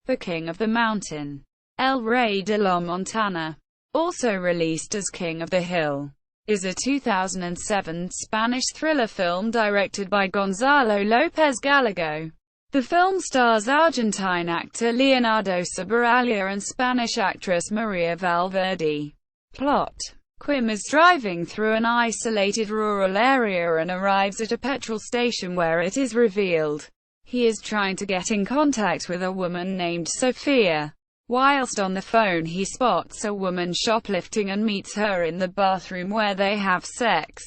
The King of the Mountain, El Rey de la Montana, also released as King of the Hill, is a 2007 Spanish thriller film directed by Gonzalo López-Gallego. The film stars Argentine actor Leonardo Sbaraglia and Spanish actress María Valverde. Plot: Quim is driving through an isolated rural area and arrives at a petrol station where it is revealed he is trying to get in contact with a woman named Sophia. Whilst on the phone, he spots a woman shoplifting and meets her in the bathroom where they have sex,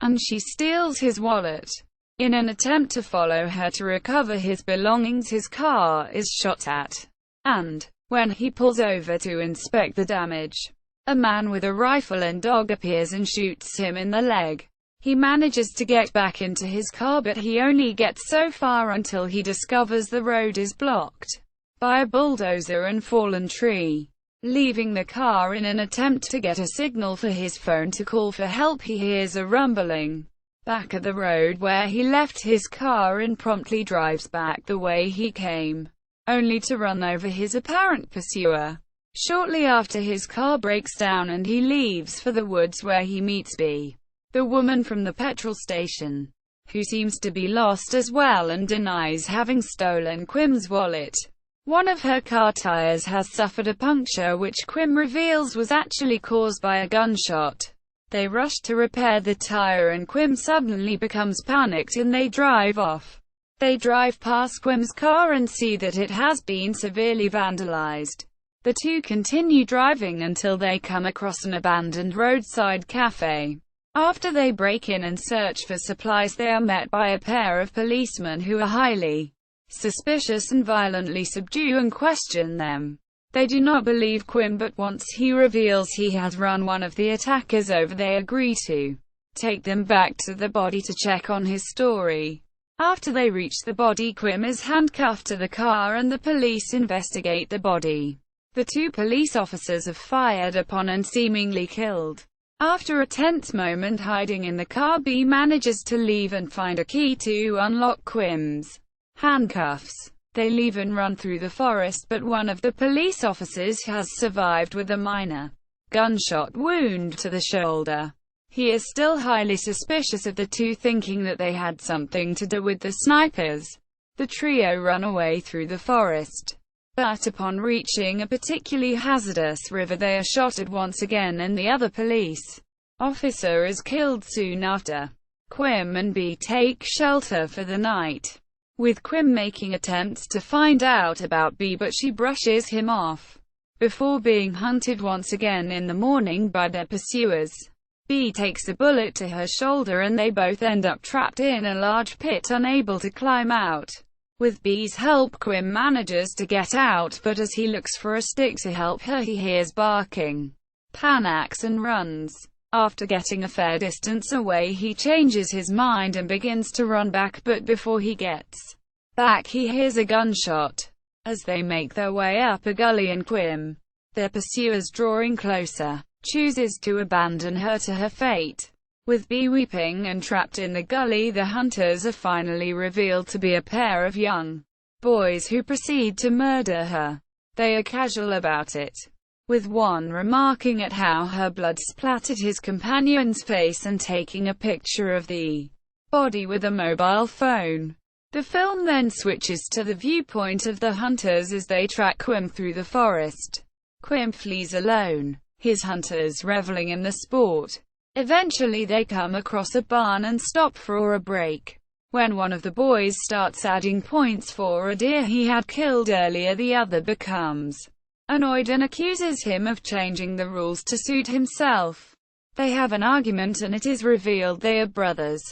and she steals his wallet. In an attempt to follow her to recover his belongings, his car is shot at, and when he pulls over to inspect the damage, a man with a rifle and dog appears and shoots him in the leg. He manages to get back into his car, but he only gets so far until he discovers the road is blocked by a bulldozer and fallen tree. Leaving the car in an attempt to get a signal for his phone to call for help, he hears a rumbling back at the road where he left his car and promptly drives back the way he came, only to run over his apparent pursuer. Shortly after, his car breaks down and he leaves for the woods where he meets B, the woman from the petrol station, who seems to be lost as well and denies having stolen Quim's wallet. One of her car tires has suffered a puncture, which Quim reveals was actually caused by a gunshot. They rush to repair the tire and Quim suddenly becomes panicked and they drive off. They drive past Quim's car and see that it has been severely vandalized. The two continue driving until they come across an abandoned roadside cafe. After they break in and search for supplies, they are met by a pair of policemen who are highly suspicious and violently subdue and question them. They do not believe Quim, but once he reveals he has run one of the attackers over, they agree to take them back to the body to check on his story. After they reach the body, Quim is handcuffed to the car and the police investigate the body. The two police officers are fired upon and seemingly killed. After a tense moment hiding in the car, B manages to leave and find a key to unlock Quim's handcuffs. They leave and run through the forest, but one of the police officers has survived with a minor gunshot wound to the shoulder. He is still highly suspicious of the two, thinking that they had something to do with the snipers. The trio run away through the forest, but upon reaching a particularly hazardous river, they are shot at once again and the other police officer is killed soon after. Quim and B take shelter for the night, with Quim making attempts to find out about B, but she brushes him off before being hunted once again in the morning by their pursuers. B takes a bullet to her shoulder and they both end up trapped in a large pit, unable to climb out. With B's help, Quim manages to get out, but as he looks for a stick to help her, he hears barking, panics and runs. After getting a fair distance away, he changes his mind and begins to run back, but before he gets back, he hears a gunshot. As they make their way up a gully and Quim, their pursuers drawing closer, chooses to abandon her to her fate. With B weeping and trapped in the gully, the hunters are finally revealed to be a pair of young boys who proceed to murder her. They are casual about it, with one remarking at how her blood splattered his companion's face and taking a picture of the body with a mobile phone. The film then switches to the viewpoint of the hunters as they track Quim through the forest. Quim flees alone, his hunters reveling in the sport. Eventually they come across a barn and stop for a break. When one of the boys starts adding points for a deer he had killed earlier, the other becomes annoyed and accuses him of changing the rules to suit himself. They have an argument and it is revealed they are brothers.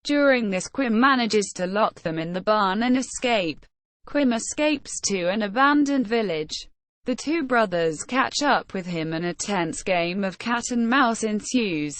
During this, Quim manages to lock them in the barn and escape. Quim escapes to an abandoned village. The two brothers catch up with him and a tense game of cat and mouse ensues,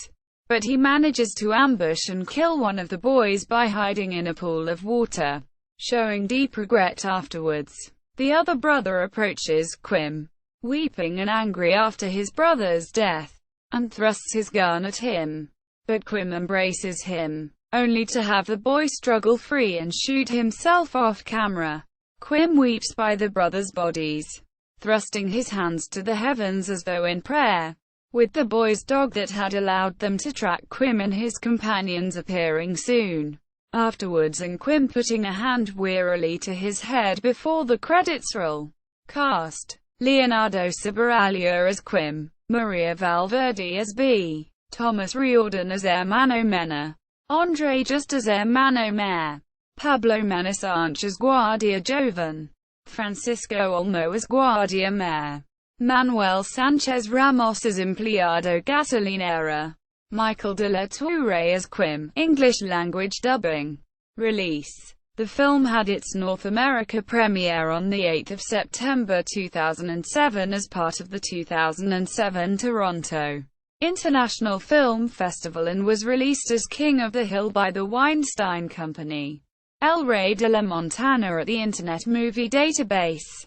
but he manages to ambush and kill one of the boys by hiding in a pool of water, showing deep regret afterwards. The other brother approaches Quim, weeping and angry after his brother's death, and thrusts his gun at him. But Quim embraces him, only to have the boy struggle free and shoot himself off camera. Quim weeps by the brothers' bodies, thrusting his hands to the heavens as though in prayer, with the boy's dog that had allowed them to track Quim and his companions appearing soon afterwards, and Quim putting a hand wearily to his head before the credits roll. Cast: Leonardo Sbaraglia as Quim, María Valverde as B, Thomas Riordan as Hermano Mena, André Just as Hermano Mayor, Pablo Mena Sánchez as Guardia Joven, Francisco Olmo as Guardia Mayor, Manuel Sánchez Ramos as Empleado Gasolinera, Michael de la Toure as Quim, English language dubbing. Release: the film had its North America premiere on 8 September 2007 as part of the 2007 Toronto International Film Festival and was released as King of the Hill by the Weinstein Company. El Rey de la Montana at the Internet Movie Database.